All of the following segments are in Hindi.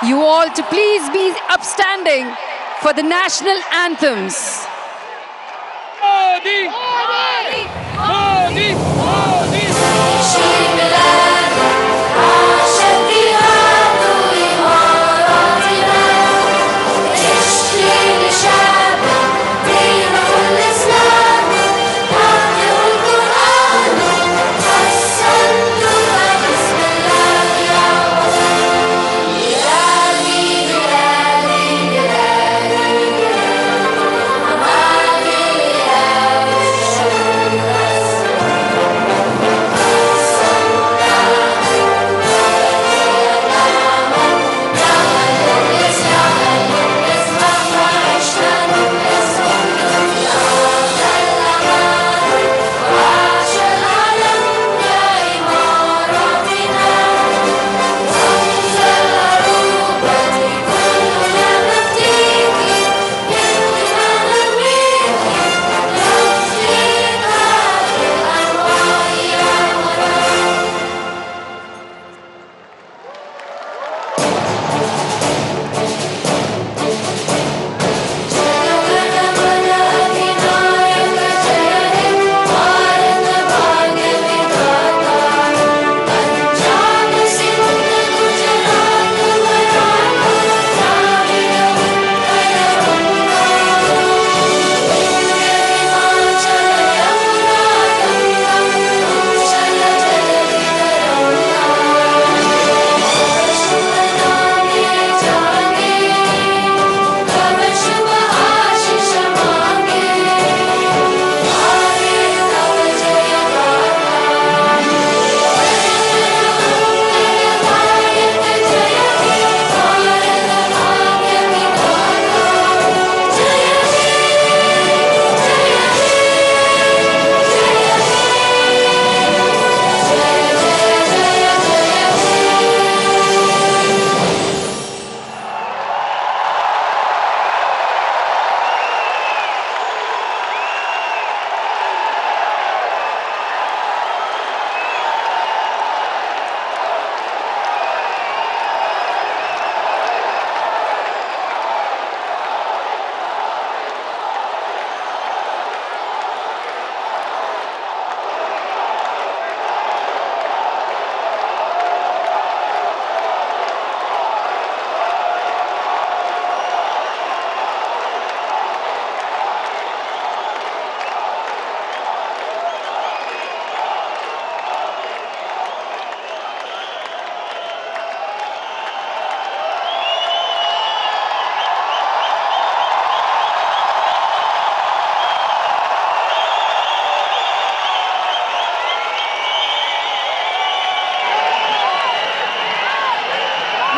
you all to please be upstanding for the national anthems. Modi! Modi! Modi! Modi!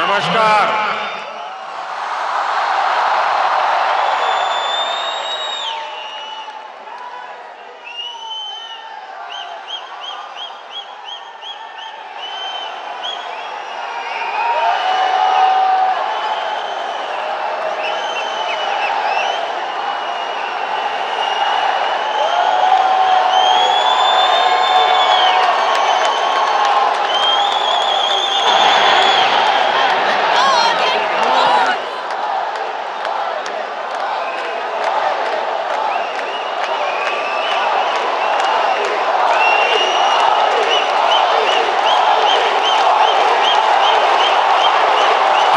नमस्कार।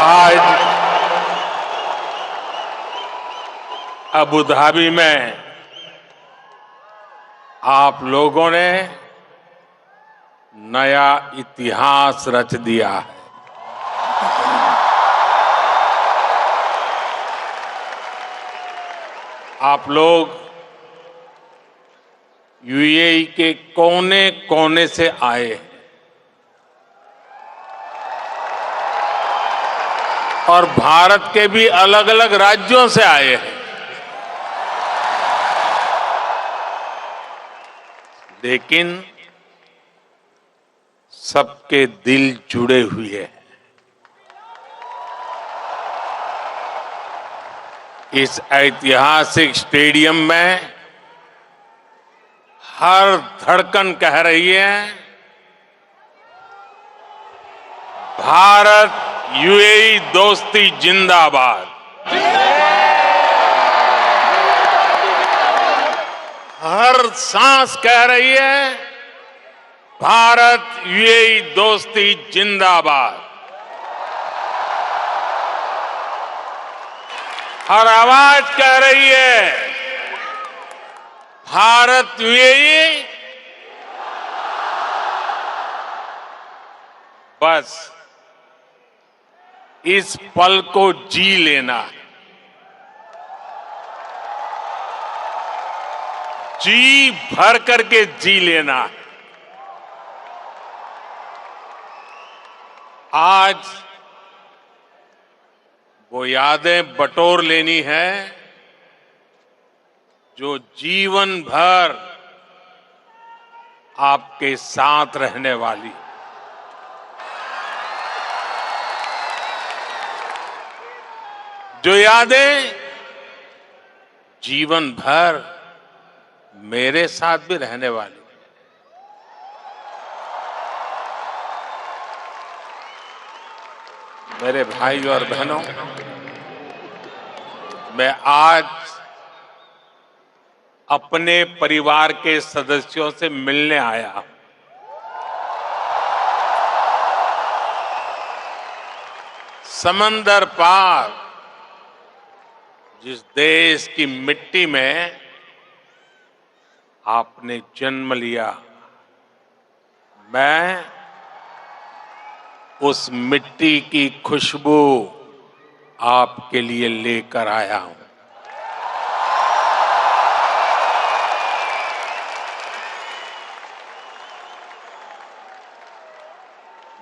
आज अबू धाबी में आप लोगों ने नया इतिहास रच दिया है। आप लोग यूएई के कोने कोने से आए हैं और भारत के भी अलग अलग राज्यों से आए हैं, लेकिन सबके दिल जुड़े हुए हैं। इस ऐतिहासिक स्टेडियम में हर धड़कन कह रही है, भारत यूएई दोस्ती जिंदाबाद। हर सांस कह रही है भारत यूएई दोस्ती जिंदाबाद। हर आवाज कह रही है भारत यूएई। बस इस पल को जी लेना है, जी भर करके जी लेना है। आज वो यादें बटोर लेनी है जो जीवन भर आपके साथ रहने वाली। जो यादें जीवन भर मेरे साथ भी रहने वाली। मेरे भाई और बहनों, मैं आज अपने परिवार के सदस्यों से मिलने आया हूं। समंदर पार जिस देश की मिट्टी में आपने जन्म लिया, मैं उस मिट्टी की खुशबू आपके लिए लेकर आया हूं।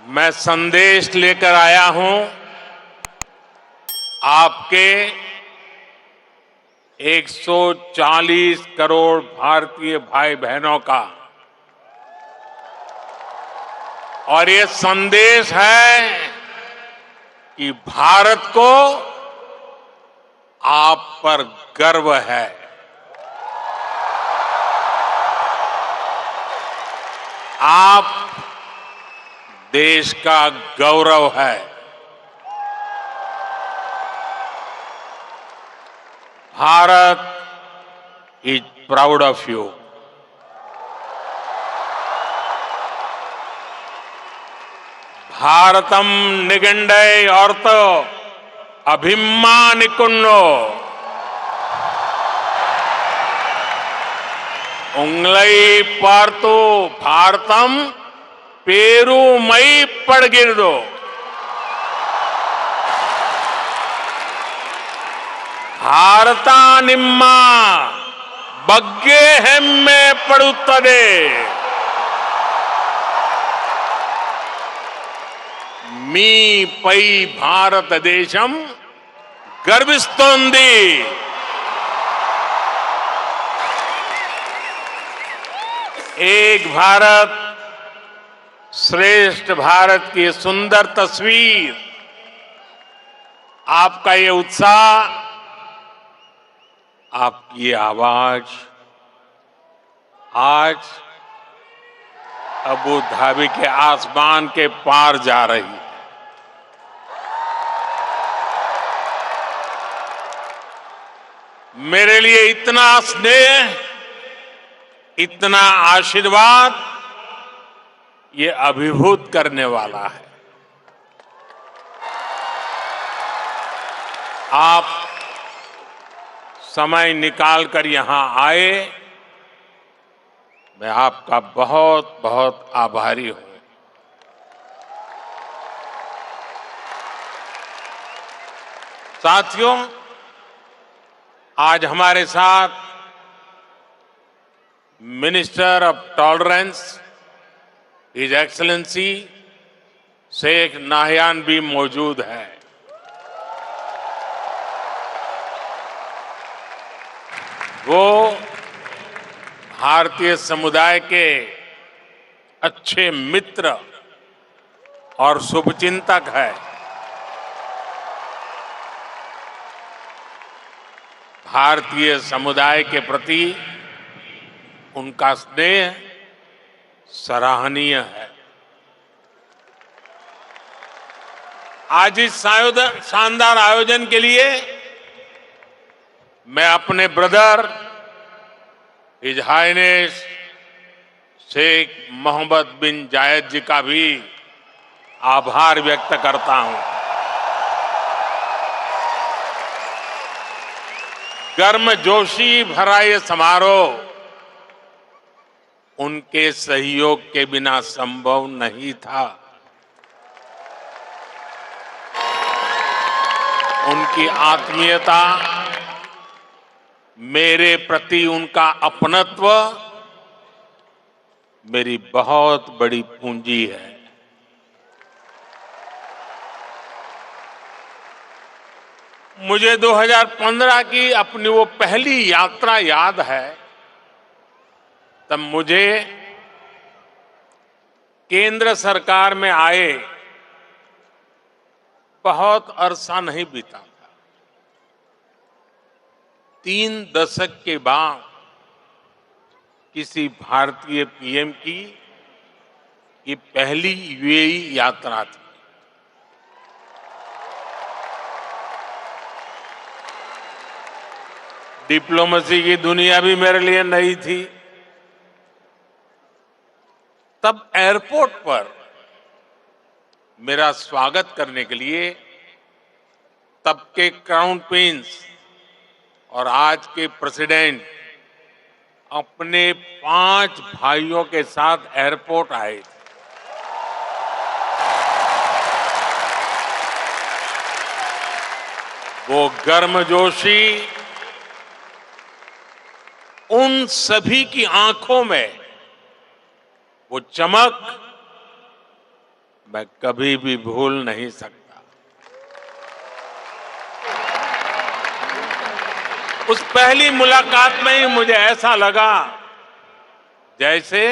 मैं संदेश लेकर आया हूं आपके 140 करोड़ भारतीय भाई बहनों का। और ये संदेश है कि भारत को आप पर गर्व है। आप देश का गौरव है। Bharat is proud of you. भारतम निगंडय अर्थ अभिमानिकुन्नो उंगलई पार्तो भारतम पेरुमई पड़गिरदो। भारता निम्मा बग्गे हेम्मे पड़ुत्तदे। मी पई भारत देशम गर्विस्तोंदी। एक भारत श्रेष्ठ भारत की सुंदर तस्वीर, आपका ये उत्साह, आपकी ये आवाज आज अबू धाबी के आसमान के पार जा रही है। मेरे लिए इतना स्नेह, इतना आशीर्वाद, ये अभिभूत करने वाला है। आप समय निकालकर यहां आए, मैं आपका बहुत बहुत आभारी हूं। साथियों, आज हमारे साथ minister of tolerance his excellency Sheikh Nahyan भी मौजूद है। वो भारतीय समुदाय के अच्छे मित्र और शुभचिंतक है। भारतीय समुदाय के प्रति उनका स्नेह सराहनीय है। आज इस शानदार आयोजन के लिए मैं अपने brother his highness Sheikh Mohammed bin Zayed ji का भी आभार व्यक्त करता हूं। गर्मजोशी भरा ये समारोह उनके सहयोग के बिना संभव नहीं था। उनकी आत्मीयता, मेरे प्रति उनका अपनत्व मेरी बहुत बड़ी पूंजी है। मुझे 2015 की अपनी वो पहली यात्रा याद है। तब मुझे केंद्र सरकार में आए बहुत अरसा नहीं बीता था। 3 दशक के बाद किसी भारतीय पीएम की ये पहली यूएई यात्रा थी। डिप्लोमेसी की दुनिया भी मेरे लिए नई थी। तब एयरपोर्ट पर मेरा स्वागत करने के लिए तब के क्राउन प्रिंस और आज के प्रेसिडेंट अपने 5 भाइयों के साथ एयरपोर्ट आए थे। वो गर्मजोशी उन सभी की आंखों में, वो चमक मैं कभी भी भूल नहीं सकता। उस पहली मुलाकात में ही मुझे ऐसा लगा जैसे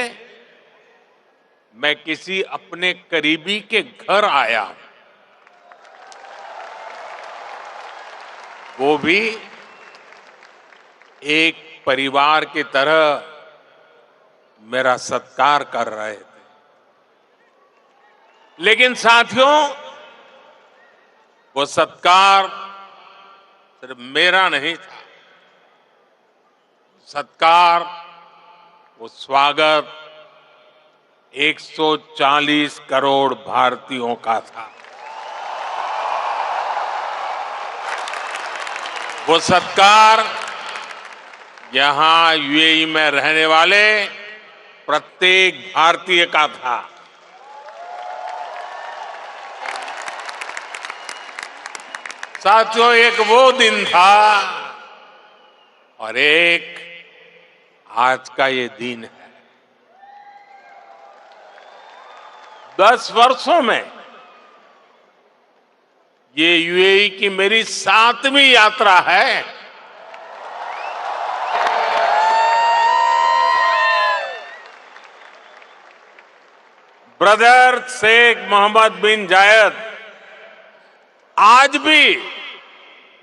मैं किसी अपने करीबी के घर आया, वो भी एक परिवार की तरह मेरा सत्कार कर रहे थे। लेकिन साथियों, वो सत्कार सिर्फ मेरा नहीं था। सत्कार, वो स्वागत 140 करोड़ भारतीयों का था। वो सत्कार यहां यूएई में रहने वाले प्रत्येक भारतीय का था। साथियों, एक वो दिन था और एक आज का ये दिन है। 10 वर्षों में ये यूएई की मेरी 7वीं यात्रा है। ब्रदर शेख मोहम्मद बिन जायद आज भी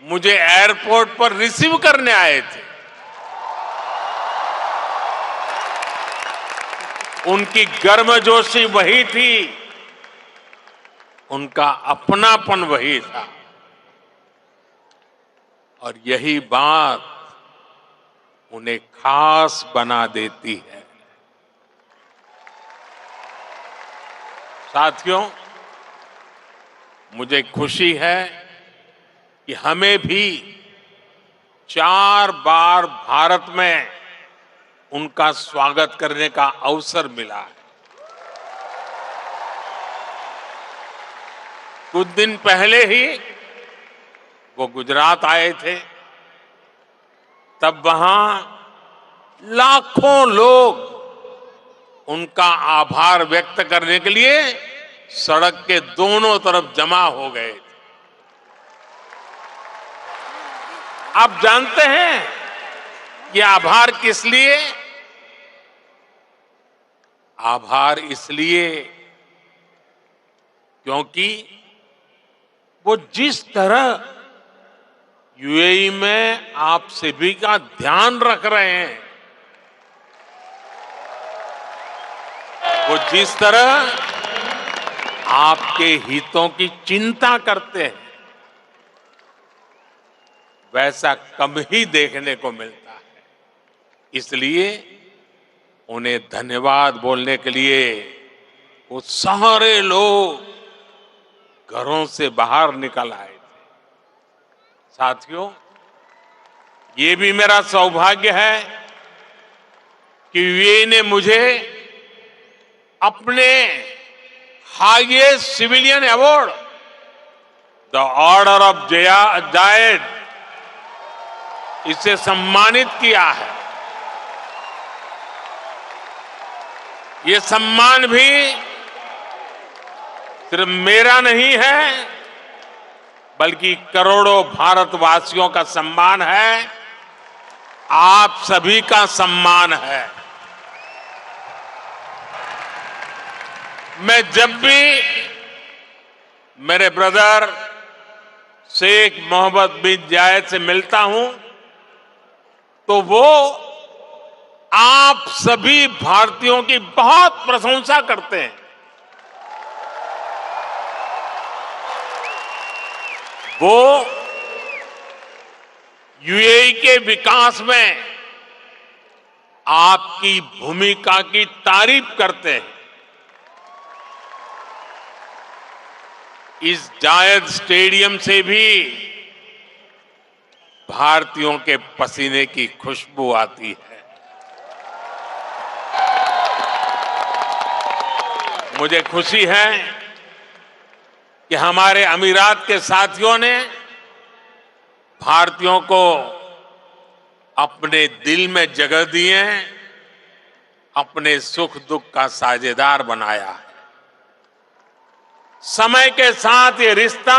मुझे एयरपोर्ट पर रिसीव करने आए थे। उनकी गर्मजोशी वही थी, उनका अपनापन वही था, और यही बात उन्हें खास बना देती है। साथियों, मुझे खुशी है कि हमें भी 4 बार भारत में उनका स्वागत करने का अवसर मिला है। कुछ दिन पहले ही वो गुजरात आए थे। तब वहां लाखों लोग उनका आभार व्यक्त करने के लिए सड़क के दोनों तरफ जमा हो गए थे। आप जानते हैं ये आभार किस लिए? आभार इसलिए क्योंकि वो जिस तरह यूएई में आप सभी का ध्यान रख रहे हैं, वो जिस तरह आपके हितों की चिंता करते हैं, वैसा कम ही देखने को मिलता है। इसलिए उन्हें धन्यवाद बोलने के लिए वो सारे लोग घरों से बाहर निकल आए थे। साथियों, ये भी मेरा सौभाग्य है कि यूएई ने मुझे अपने highest civilian award the order of Zayed इससे सम्मानित किया है। ये सम्मान भी सिर्फ मेरा नहीं है, बल्कि करोड़ों भारतवासियों का सम्मान है, आप सभी का सम्मान है। मैं जब भी मेरे ब्रदर शेख मोहम्मद बिन जायद से मिलता हूं, तो वो आप सभी भारतीयों की बहुत प्रशंसा करते हैं। वो यूएई के विकास में आपकी भूमिका की तारीफ करते हैं। इस जायद स्टेडियम से भी भारतीयों के पसीने की खुशबू आती है। मुझे खुशी है कि हमारे अमीरात के साथियों ने भारतीयों को अपने दिल में जगह दी है, अपने सुख दुख का साझेदार बनाया है। समय के साथ ये रिश्ता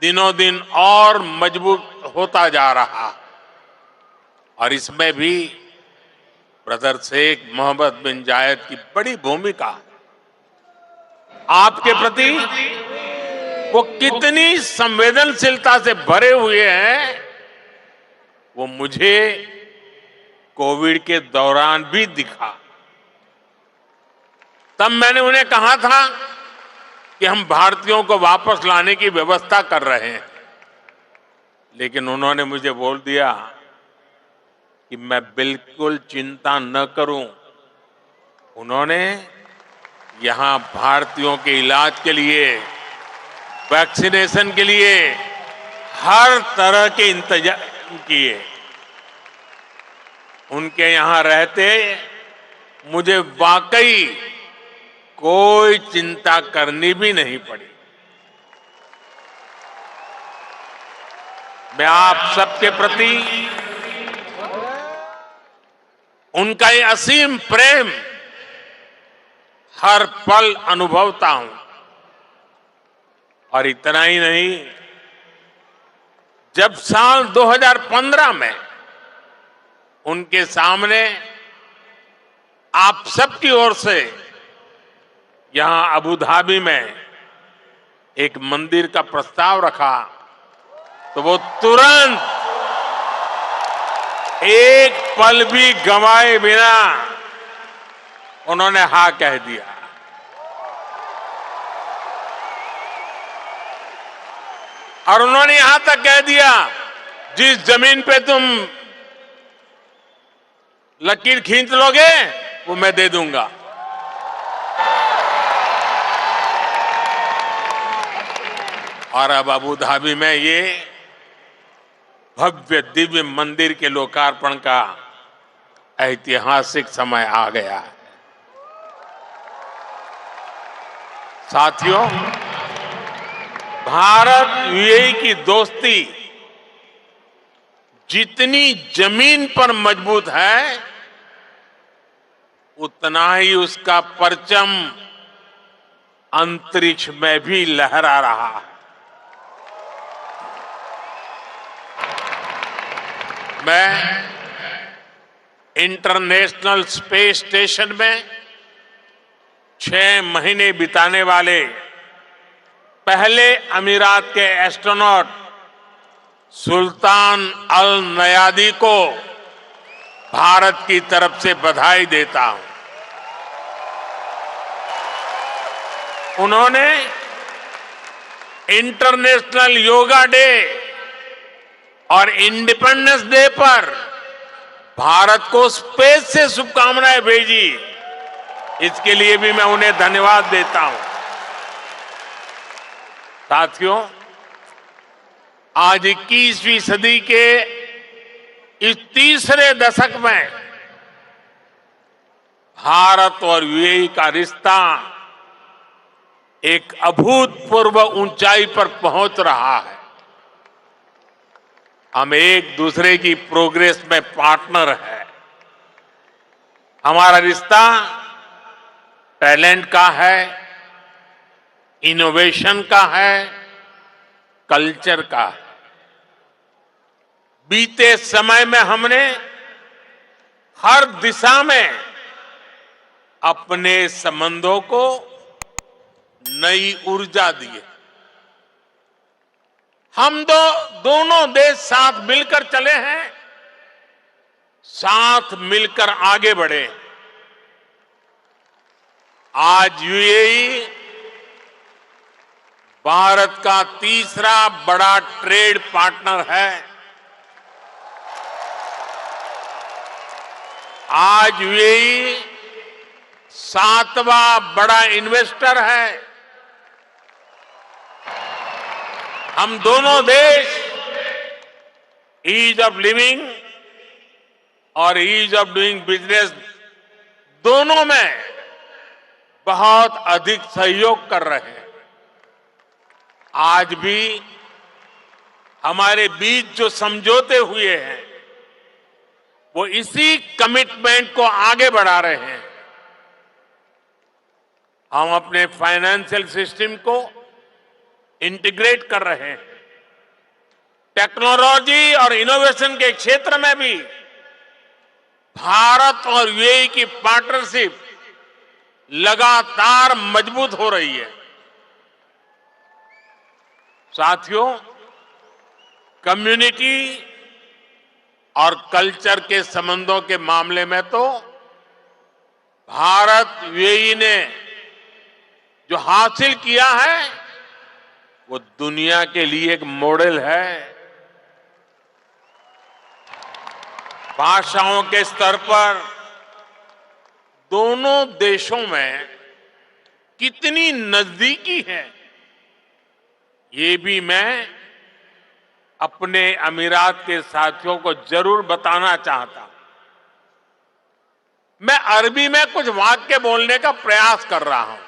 दिनों दिन और मजबूत होता जा रहा, और इसमें भी ब्रदर शेख मोहम्मद बिन जायद की बड़ी भूमिका है। आपके प्रति वो कितनी संवेदनशीलता से भरे हुए हैं, वो मुझे कोविड के दौरान भी दिखा। तब मैंने उन्हें कहा था कि हम भारतीयों को वापस लाने की व्यवस्था कर रहे हैं, लेकिन उन्होंने मुझे बोल दिया कि मैं बिल्कुल चिंता न करूं। उन्होंने यहां भारतीयों के इलाज के लिए, वैक्सीनेशन के लिए हर तरह के इंतजाम किए। उनके यहां रहते मुझे वाकई कोई चिंता करनी भी नहीं पड़ी। मैं आप सबके प्रति उनका ये असीम प्रेम हर पल अनुभवता हूं। और इतना ही नहीं, जब साल 2015 में उनके सामने आप सबकी ओर से यहां अबू धाबी में एक मंदिर का प्रस्ताव रखा, तो वो तुरंत एक पल भी गंवाए बिना उन्होंने हाँ कह दिया। और उन्होंने यहां तक कह दिया, जिस जमीन पे तुम लकीर खींच लोगे वो मैं दे दूंगा। और अब अबू धाबी में ये भव्य दिव्य मंदिर के लोकार्पण का ऐतिहासिक समय आ गया है। साथियों, भारत यूएई की दोस्ती जितनी जमीन पर मजबूत है, उतना ही उसका परचम अंतरिक्ष में भी लहरा रहा है। मैं इंटरनेशनल स्पेस स्टेशन में 6 महीने बिताने वाले पहले अमीरात के एस्ट्रोनॉट सुल्तान अल नयादी को भारत की तरफ से बधाई देता हूं। उन्होंने इंटरनेशनल योगा डे और इंडिपेंडेंस डे पर भारत को स्पेस से शुभकामनाएं भेजी। इसके लिए भी मैं उन्हें धन्यवाद देता हूं। साथियों, आज 21वीं सदी के इस तीसरे दशक में भारत और यूएई का रिश्ता एक अभूतपूर्व ऊंचाई पर पहुंच रहा है। हम एक दूसरे की प्रोग्रेस में पार्टनर हैं। हमारा रिश्ता टैलेंट का है, इनोवेशन का है, कल्चर का है। बीते समय में हमने हर दिशा में अपने संबंधों को नई ऊर्जा दी है। हम दोनों देश साथ मिलकर चले हैं, साथ मिलकर आगे बढ़े। आज यूएई भारत का तीसरा बड़ा ट्रेड पार्टनर है। आज यूएई 7वां बड़ा इन्वेस्टर है। हम दोनों देश ईज ऑफ लिविंग और ईज ऑफ डूइंग बिजनेस दोनों में बहुत अधिक सहयोग कर रहे हैं। आज भी हमारे बीच जो समझौते हुए हैं वो इसी कमिटमेंट को आगे बढ़ा रहे हैं। हम अपने फाइनेंशियल सिस्टम को इंटीग्रेट कर रहे हैं। टेक्नोलॉजी और इनोवेशन के क्षेत्र में भी भारत और यूएई की पार्टनरशिप लगातार मजबूत हो रही है। साथियों, कम्युनिटी और कल्चर के संबंधों के मामले में तो भारत यूएई ने जो हासिल किया है वो दुनिया के लिए एक मॉडल है। भाषाओं के स्तर पर दोनों देशों में कितनी नजदीकी है, ये भी मैं अपने अमीरात के साथियों को जरूर बताना चाहता हूं। मैं अरबी में कुछ वाक्य बोलने का प्रयास कर रहा हूं।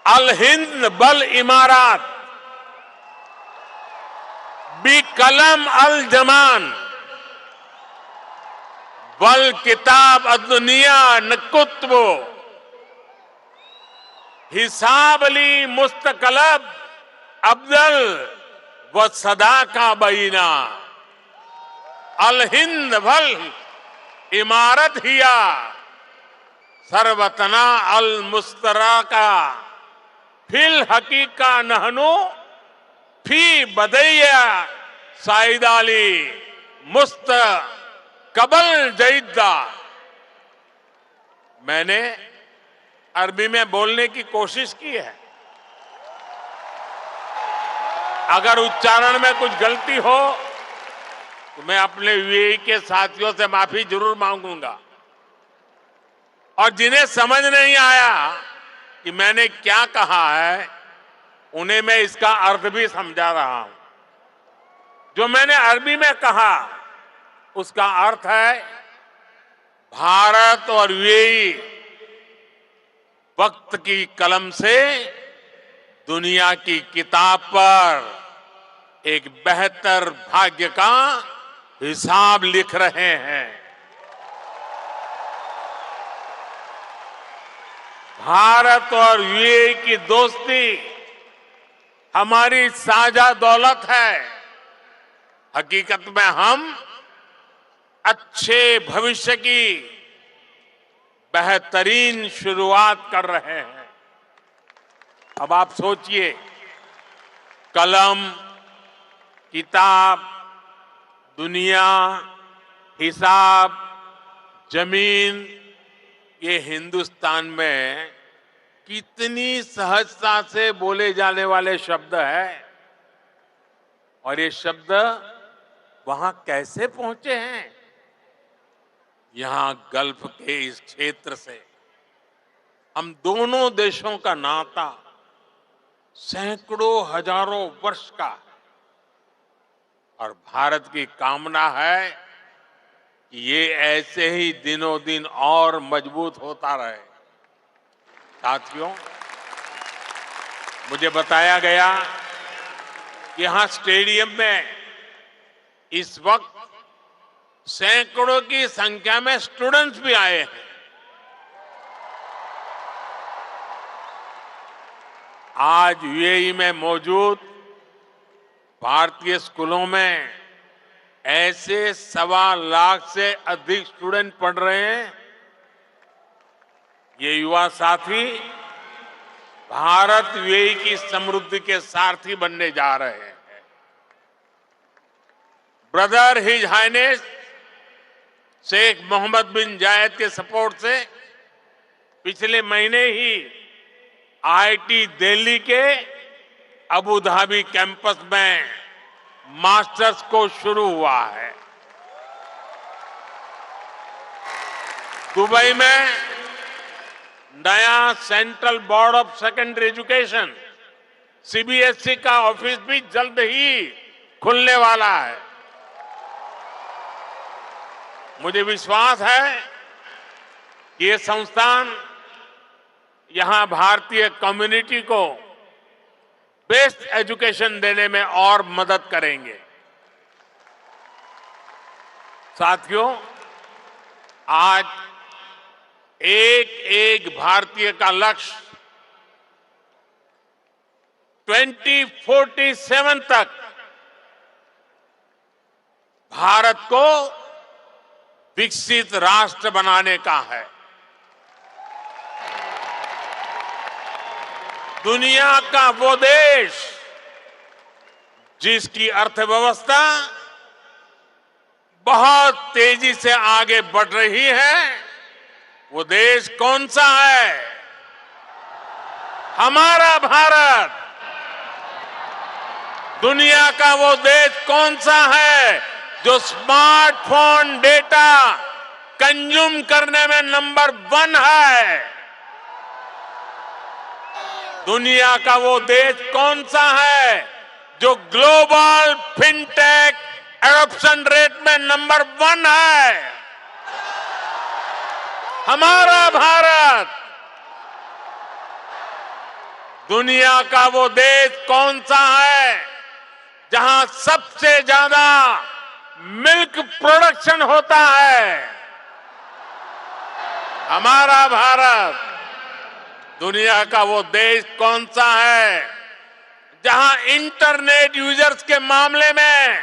अल हिंद बल इमारात बी कलम अल जमान बल किताब अदुनिया नकुत्बो हिसाब अली मुस्तकलब अब्दल व सदा का बीना अल हिंद भल इमारत हिया सरवतना अल मुस्तरा का फिल हकीका नहनु फी बदैया साइदाली मुस्त कबल जईदा। मैंने अरबी में बोलने की कोशिश की है। अगर उच्चारण में कुछ गलती हो तो मैं अपने यूएई के साथियों से माफी जरूर मांगूंगा। और जिन्हें समझ नहीं आया कि मैंने क्या कहा है, उन्हें मैं इसका अर्थ भी समझा रहा हूं। जो मैंने अरबी में कहा उसका अर्थ है भारत और यूएई वक्त की कलम से दुनिया की किताब पर एक बेहतर भाग्य का हिसाब लिख रहे हैं। भारत और यूएई की दोस्ती हमारी साझा दौलत है। हकीकत में हम अच्छे भविष्य की बेहतरीन शुरुआत कर रहे हैं। अब आप सोचिए, कलम, किताब, दुनिया, हिसाब, जमीन, ये हिंदुस्तान में कितनी सहजता से बोले जाने वाले शब्द है और ये शब्द वहां कैसे पहुंचे हैं। यहां गल्फ के इस क्षेत्र से हम दोनों देशों का नाता सैकड़ों हजारों वर्ष का है और भारत की कामना है कि ये ऐसे ही दिनों दिन और मजबूत होता रहे। साथियों, मुझे बताया गया कि यहां स्टेडियम में इस वक्त सैकड़ों की संख्या में स्टूडेंट्स भी आए हैं। आज यूएई में मौजूद भारतीय स्कूलों में ऐसे 1.25 लाख से अधिक स्टूडेंट पढ़ रहे हैं। ये युवा साथी भारत यूएई की समृद्धि के सारथी बनने जा रहे हैं। Brother his highness Sheikh Mohammed bin Zayed के सपोर्ट से पिछले महीने ही आईआईटी दिल्ली के अबू धाबी कैंपस में मास्टर्स कोर्स शुरू हुआ है। दुबई में नया central board of secondary education CBSE का ऑफिस भी जल्द ही खुलने वाला है। मुझे विश्वास है कि ये संस्थान यहां भारतीय कम्युनिटी को बेस्ट एजुकेशन देने में और मदद करेंगे। साथियों, आज एक एक भारतीय का लक्ष्य 2047 तक भारत को विकसित राष्ट्र बनाने का है। दुनिया का वो देश जिसकी अर्थव्यवस्था बहुत तेजी से आगे बढ़ रही है, वो देश कौन सा है? हमारा भारत। दुनिया का वो देश कौन सा है जो स्मार्टफोन डेटा कंज्यूम करने में नंबर 1 है? दुनिया का वो देश कौन सा है जो ग्लोबल फिनटेक एडॉप्शन रेट में नंबर 1 है? हमारा भारत। दुनिया का वो देश कौन सा है जहां सबसे ज्यादा मिल्क प्रोडक्शन होता है? हमारा भारत। दुनिया का वो देश कौन सा है जहां इंटरनेट यूजर्स के मामले में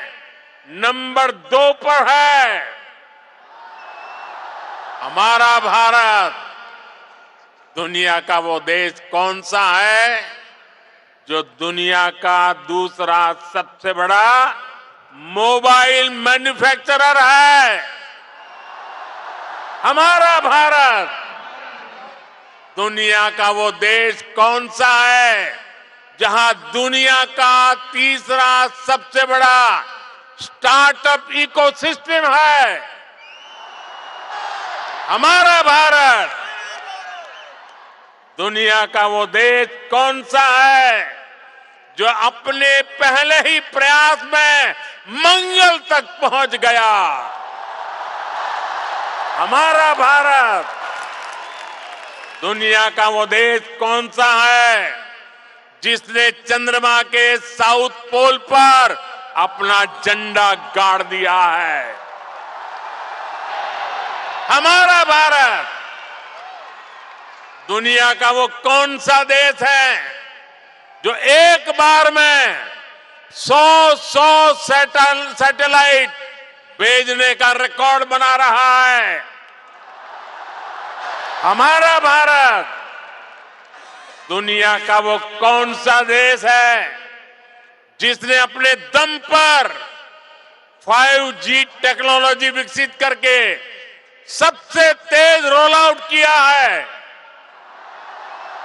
नंबर 2 पर है? हमारा भारत। दुनिया का वो देश कौन सा है जो दुनिया का दूसरा सबसे बड़ा मोबाइल मैन्युफैक्चरर है? हमारा भारत। दुनिया का वो देश कौन सा है जहां दुनिया का तीसरा सबसे बड़ा स्टार्टअप इकोसिस्टम है? हमारा भारत। दुनिया का वो देश कौन सा है जो अपने पहले ही प्रयास में मंगल तक पहुंच गया? हमारा भारत। दुनिया का वो देश कौन सा है जिसने चंद्रमा के साउथ पोल पर अपना झंडा गाड़ दिया है? हमारा भारत। दुनिया का वो कौन सा देश है जो एक बार में 100 सैटेलाइट भेजने का रिकॉर्ड बना रहा है? हमारा भारत। दुनिया का वो कौन सा देश है जिसने अपने दम पर 5G टेक्नोलॉजी विकसित करके सबसे तेज आज रोल आउट किया है।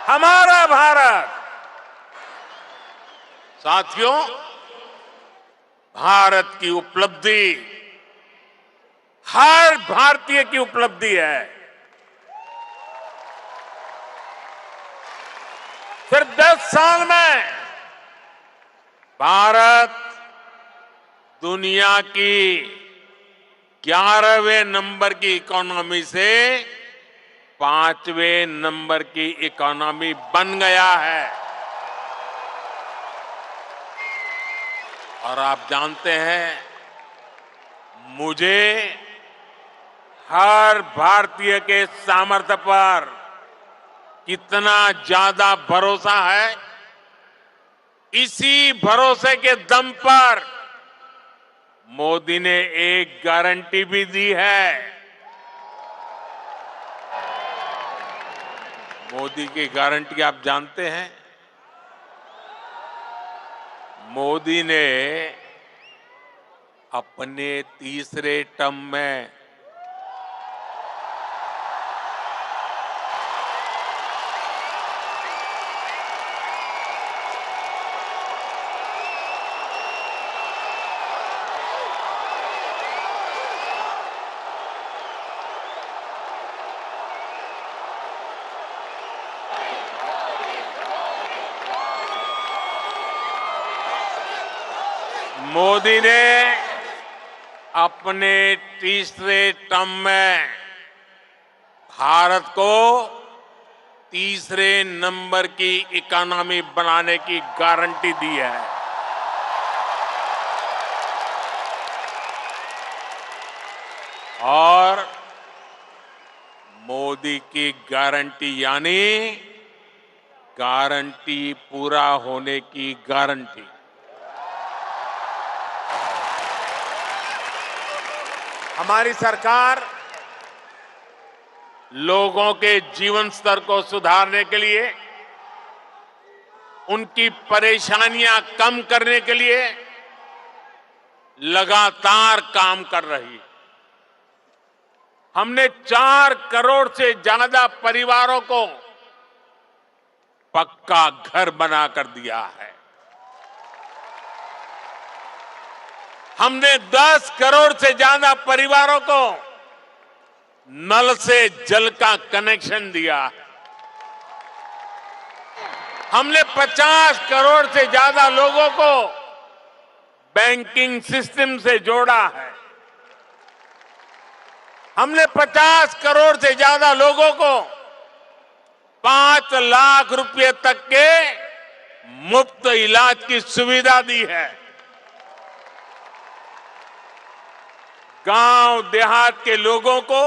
हमारा भारत। साथियों, भारत की उपलब्धि हर भारतीय की उपलब्धि है। सिर्फ 10 साल में भारत दुनिया की 11वें नंबर की इकोनॉमी से 5वें नंबर की इकोनॉमी बन गया है। और आप जानते हैं, मुझे हर भारतीय के सामर्थ्य पर कितना ज्यादा भरोसा है। इसी भरोसे के दम पर मोदी ने एक गारंटी भी दी है। मोदी की गारंटी आप जानते हैं। मोदी ने अपने तीसरे टर्म में मोदी ने अपने तीसरे टर्म में भारत को तीसरे नंबर की इकोनॉमी बनाने की गारंटी दी है। और मोदी की गारंटी यानी गारंटी पूरा होने की गारंटी। हमारी सरकार लोगों के जीवन स्तर को सुधारने के लिए, उनकी परेशानियां कम करने के लिए लगातार काम कर रही है। हमने 4 करोड़ से ज्यादा परिवारों को पक्का घर बनाकर दिया है। हमने 10 करोड़ से ज्यादा परिवारों को नल से जल का कनेक्शन दिया है। हमने 50 करोड़ से ज्यादा लोगों को बैंकिंग सिस्टम से जोड़ा है। हमने 50 करोड़ से ज्यादा लोगों को 5 लाख रुपए तक के मुफ्त इलाज की सुविधा दी है। गांव देहात के लोगों को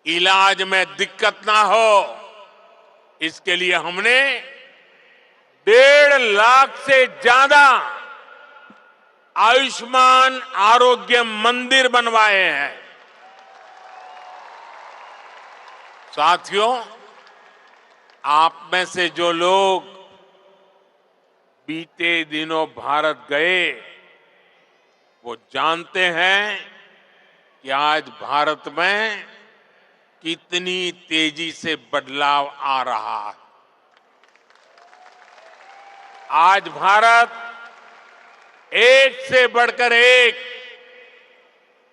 इलाज में दिक्कत ना हो, इसके लिए हमने 1.5 लाख से ज्यादा आयुष्मान आरोग्य मंदिर बनवाए हैं। साथियों, आप में से जो लोग बीते दिनों भारत गए, वो जानते हैं कि आज भारत में कितनी तेजी से बदलाव आ रहा है। आज भारत एक से बढ़कर एक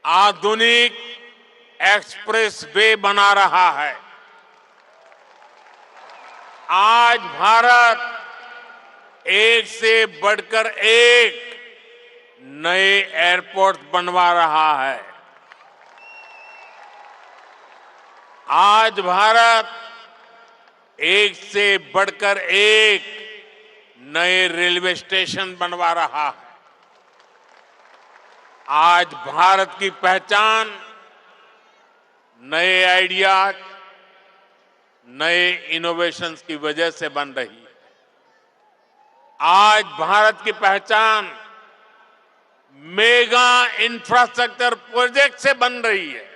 आधुनिक एक्सप्रेस वे बना रहा है। आज भारत एक से बढ़कर एक नए एयरपोर्ट बनवा रहा है। आज भारत एक से बढ़कर एक नए रेलवे स्टेशन बनवा रहा है। आज भारत की पहचान नए आइडियाज, नए इनोवेशंस की वजह से बन रही है। आज भारत की पहचान मेगा इंफ्रास्ट्रक्चर प्रोजेक्ट से बन रही है।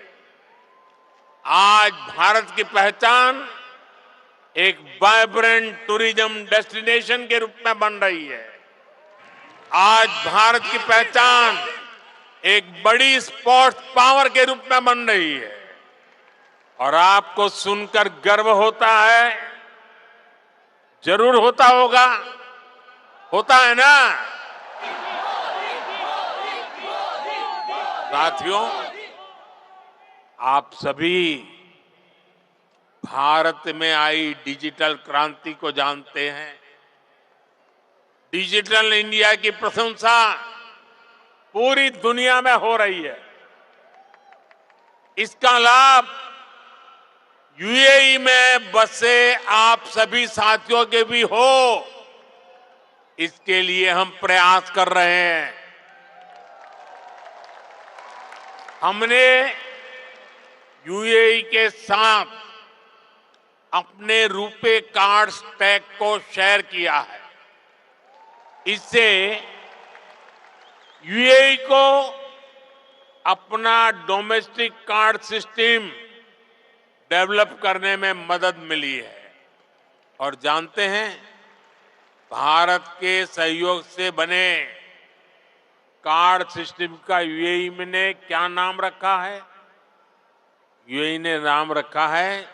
आज भारत की पहचान एक वाइब्रेंट टूरिज्म डेस्टिनेशन के रूप में बन रही है। आज भारत की पहचान एक बड़ी स्पोर्ट्स पावर के रूप में बन रही है। और आपको सुनकर गर्व होता है, जरूर होता होगा, होता है ना साथियों? आप सभी भारत में आई डिजिटल क्रांति को जानते हैं। डिजिटल इंडिया की प्रशंसा पूरी दुनिया में हो रही है। इसका लाभ यूएई में बसे आप सभी साथियों के भी हो, इसके लिए हम प्रयास कर रहे हैं। हमने यूएई के साथ अपने रुपे कार्ड स्टैक को शेयर किया है। इससे यूएई को अपना डोमेस्टिक कार्ड सिस्टम डेवलप करने में मदद मिली है। और जानते हैं, भारत के सहयोग से बने कार्ड सिस्टम का यूएई ने क्या नाम रखा है? यूएई ने नाम रखा है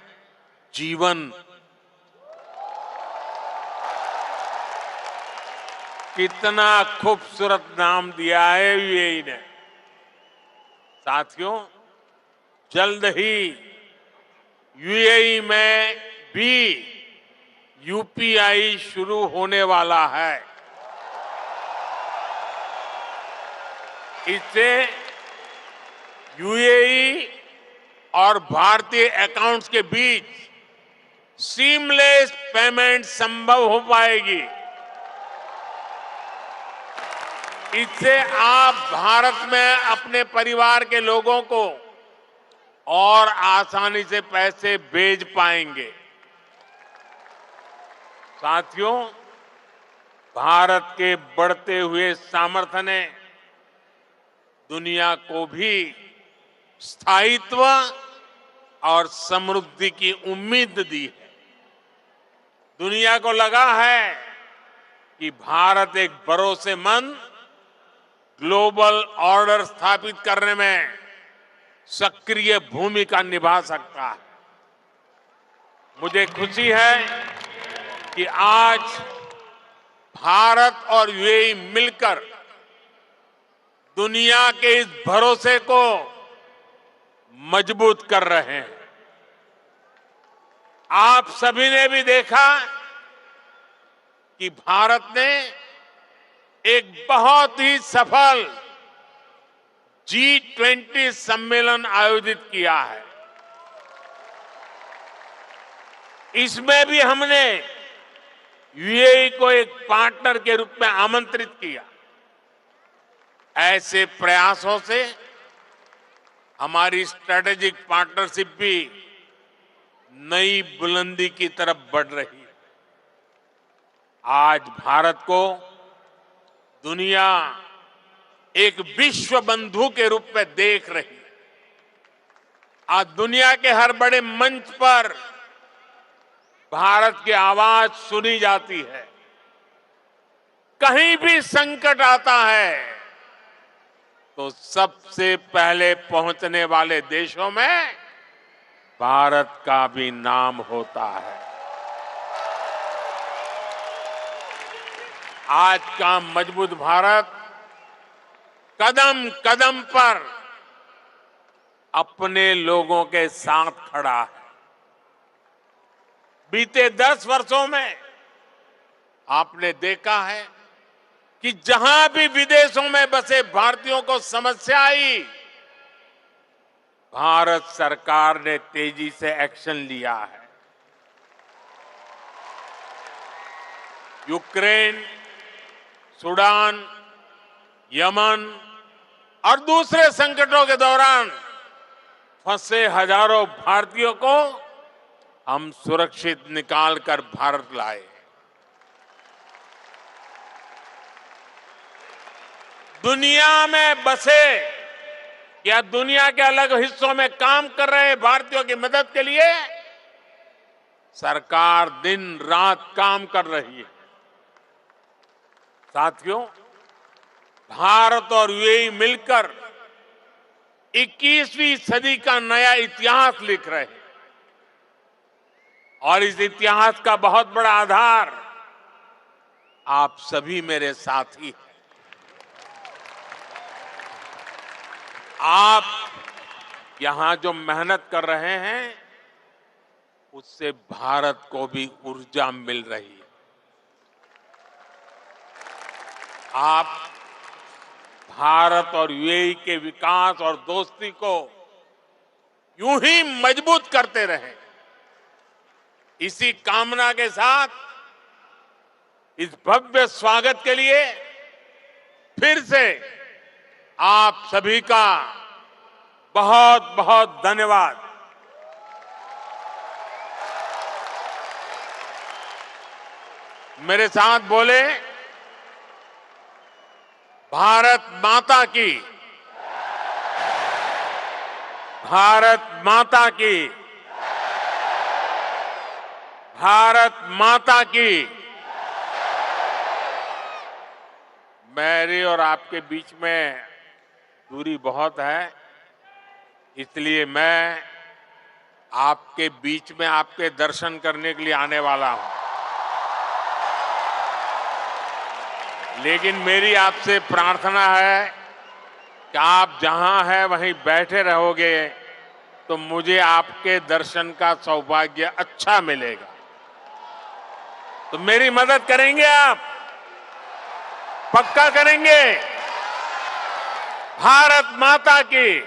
जीवन। कितना खूबसूरत नाम दिया है यूएई ने। साथियों, जल्द ही यूएई में भी यूपीआई शुरू होने वाला है। इससे यूएई और भारतीय अकाउंट्स के बीच सीमलेस पेमेंट संभव हो पाएगी। इससे आप भारत में अपने परिवार के लोगों को और आसानी से पैसे भेज पाएंगे। साथियों, भारत के बढ़ते हुए सामर्थ्य ने दुनिया को भी स्थायित्व और समृद्धि की उम्मीद दी है। दुनिया को लगा है कि भारत एक भरोसेमंद ग्लोबल ऑर्डर स्थापित करने में सक्रिय भूमिका निभा सकता है। मुझे खुशी है कि आज भारत और यूएई मिलकर दुनिया के इस भरोसे को मजबूत कर रहे हैं। आप सभी ने भी देखा कि भारत ने एक बहुत ही सफल G20 सम्मेलन आयोजित किया है। इसमें भी हमने यूएई को एक पार्टनर के रूप में आमंत्रित किया। ऐसे प्रयासों से हमारी स्ट्रेटेजिक पार्टनरशिप भी नई बुलंदी की तरफ बढ़ रही है। आज भारत को दुनिया एक विश्व बंधु के रूप में देख रही है। आज दुनिया के हर बड़े मंच पर भारत की आवाज सुनी जाती है। कहीं भी संकट आता है तो सबसे पहले पहुंचने वाले देशों में भारत का भी नाम होता है। आज का मजबूत भारत कदम कदम पर अपने लोगों के साथ खड़ा है। बीते 10 वर्षों में आपने देखा है कि जहां भी विदेशों में बसे भारतीयों को समस्या आई, भारत सरकार ने तेजी से एक्शन लिया है। यूक्रेन, सूडान, यमन और दूसरे संकटों के दौरान फंसे हजारों भारतीयों को हम सुरक्षित निकालकर भारत लाए। दुनिया में बसे या दुनिया के अलग हिस्सों में काम कर रहे भारतीयों की मदद के लिए सरकार दिन रात काम कर रही है। साथियों, भारत और यूएई मिलकर 21वीं सदी का नया इतिहास लिख रहे हैं। और इस इतिहास का बहुत बड़ा आधार आप सभी मेरे साथी हैं। आप यहां जो मेहनत कर रहे हैं उससे भारत को भी ऊर्जा मिल रही है। आप भारत और यूएई के विकास और दोस्ती को यूं ही मजबूत करते रहें, इसी कामना के साथ इस भव्य स्वागत के लिए फिर से आप सभी का बहुत बहुत धन्यवाद। मेरे साथ बोले, भारत माता की, भारत माता की, भारत माता की। मेरी और आपके बीच में दूरी बहुत है, इसलिए मैं आपके बीच में आपके दर्शन करने के लिए आने वाला हूं। लेकिन मेरी आपसे प्रार्थना है कि आप जहां हैं वहीं बैठे रहोगे तो मुझे आपके दर्शन का सौभाग्य अच्छा मिलेगा। तो मेरी मदद करेंगे आप? पक्का करेंगे? भारत माता की,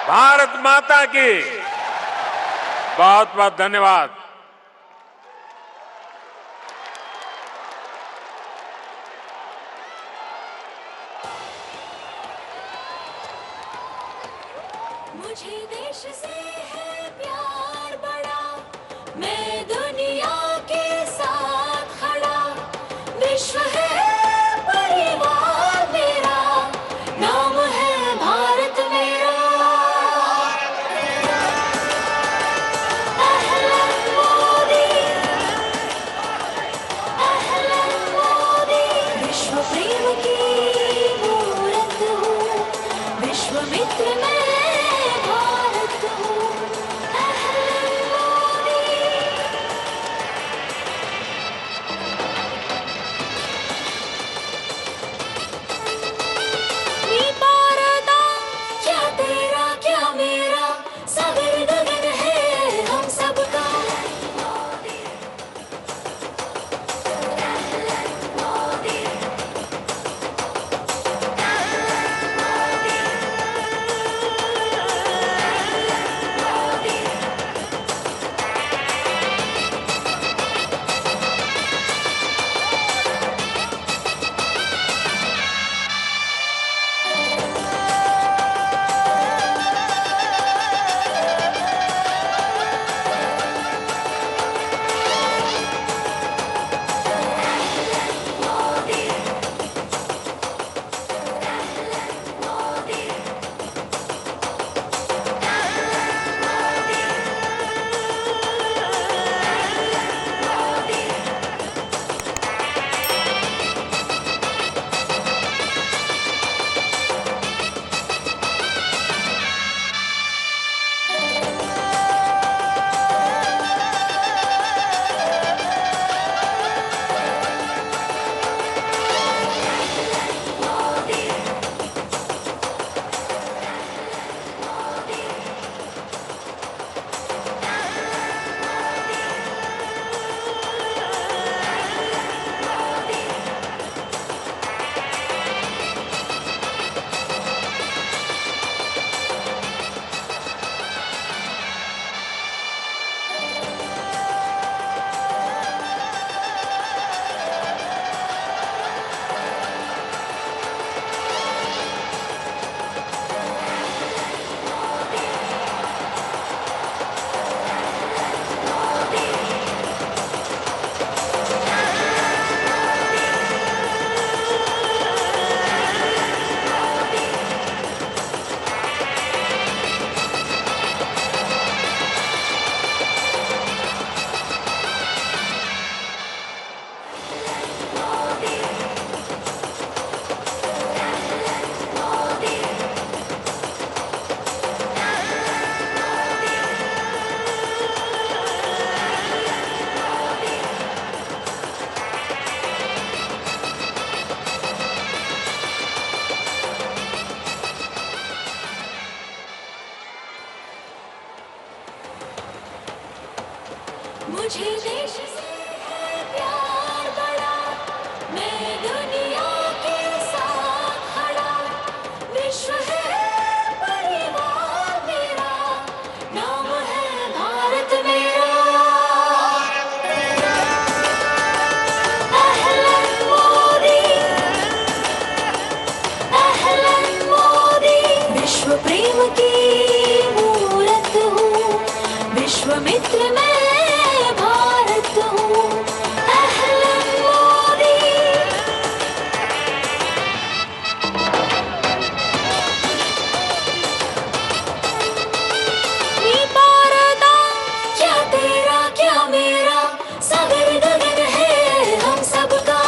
भारत माता की। बहुत बहुत धन्यवाद। मुझे देश से है प्यार बड़ा, मैं दुनिया के साथ खड़ा, विश्व है परिवार मेरा, नाम है भारत मेरा। अहलन मोदी, अहलन मोदी, विश्व प्रेम की मूरत हूँ, विश्व मित्र में भारत हूँ। अहलन मोदी, मुझे देश से है प्यार बड़ा, मैं दुनिया के साथ खड़ा, विश्व है परिवार मेरा, नाम है भारत मेरा। अहलन मोदी, अहलन मोदी, विश्व प्रेम की मूरत हूँ, विश्वामित्र मैं भारत हूँ। अहलन मोदी, नी भारता, क्या तेरा क्या मेरा, सागर गगन है हम सबका,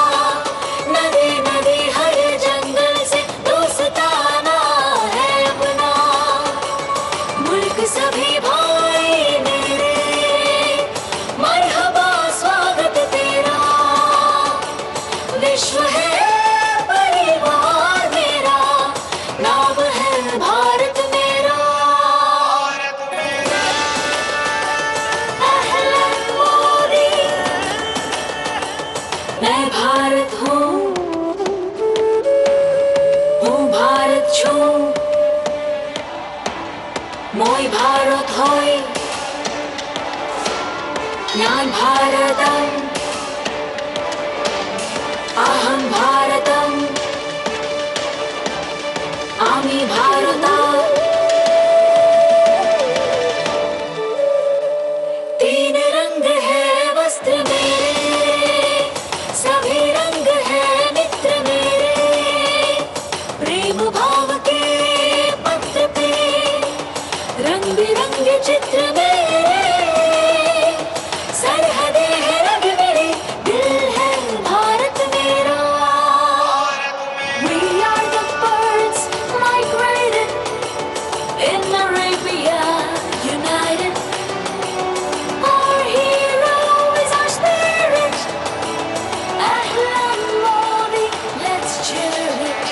नदी नदी हर जंगल से दोस्ताना है अपना, मुल्क सभी भाई मेरे, मरहबा स्वागत तेरा, विश्व है परिवार मेरा, नाम है भारत मेरा। अहलन मोदी, मैं भारत हूँ भारत छू, मोय भारत होय, ज्ञान भारतम, अहं भारतम, आमी भारता, तीन रंग है वस्त्र मेरे, सभी रंग है मित्र मेरे, प्रेम भाव के पत्र पे रंग बिरंगे चित्र मेरे, सरहदे है रंग मेरे, दिल है भारत मेरा। We are the birds migrated in Arabia united, our hero is our spirit, Ahlan Modi, let's cheer it.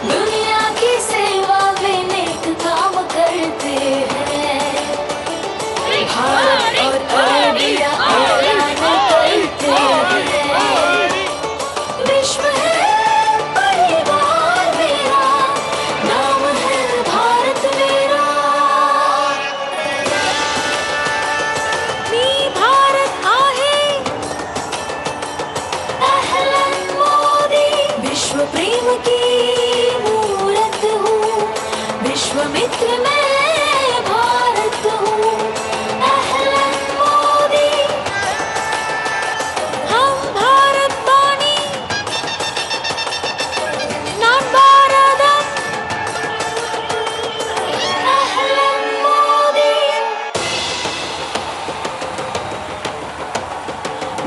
दुनिया की सेवा में नेक काम करते हैं, भारत और अरबिया ऐलान करते हैं, विश्व है परिवार मेरा, नाम है भारत मेरा। मी भारत आहे, अहलन मोदी, विश्व प्रेम की मूरत हूँ, विश्वामित्र मैं भारत हूँ। अहलन मोदी, हम भारत बानी, नाम भारतम, अहलन मोदी,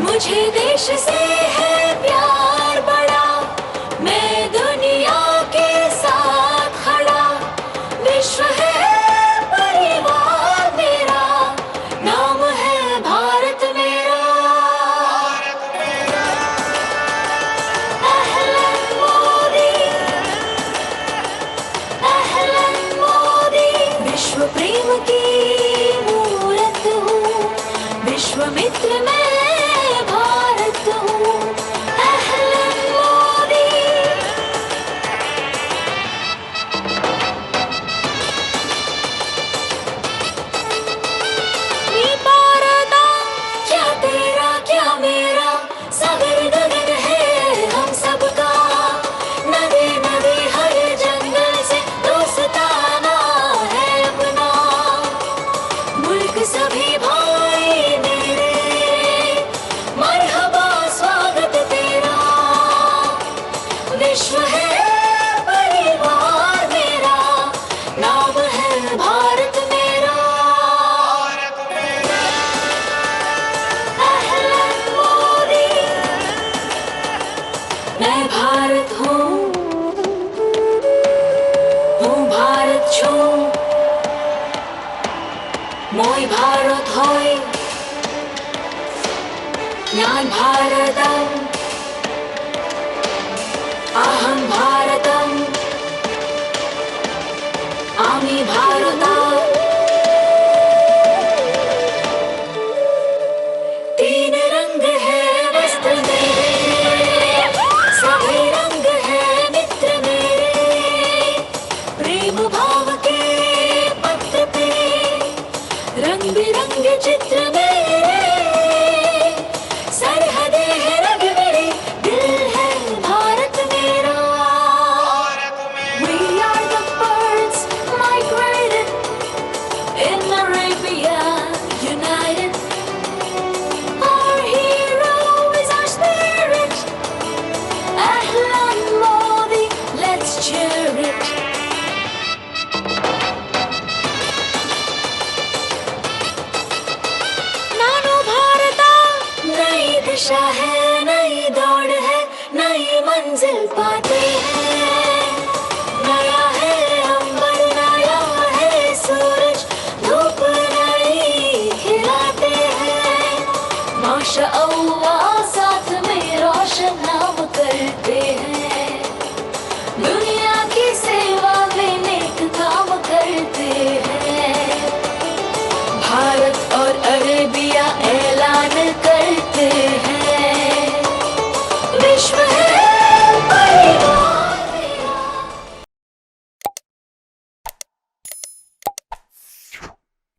मुझे देश से है प्यार बड़ा, मैं दुनिया के साथ खड़ा, विश्व है परिवार मेरा, नाम है भारत मेरा। अहलन मोदी, अहलन मोदी, विश्व प्रेम की मूरत हूँ, विश्वामित्र मैं भारत हूँ। अहलन मोदी, नी भारता, क्या तेरा क्या मेरा, सागर गगन है हम सबका, नदी नदी हर जंगल से दोस्ताना है अपना, मुल्क सभी भाई मेरे, भारत होय ज्ञान भारतम अहम भारतम आमी भारता तीन रंग है वस्त्र मेरे सभी रंग है मित्र मेरे प्रेम भाव के पत्र पे रंग बिरंगे चित्र मेरे सरहदें है रंग मेरे दिल है भारत मेरा We are the birds migrated in Arabia united Our hero is our spirit Ahlan Modi let's cheer it नानो भारता नई दिशा है नई दौड़ है नई मंजिल पाते हैं नया है अंबर नया है सूरज धूप नई खिलाते हैं माशा अल्लाह साथ में रोशन नाम करते हैं दुनिया की सेवा में नेक काम करते हैं भारत और अरेबिया ऐलान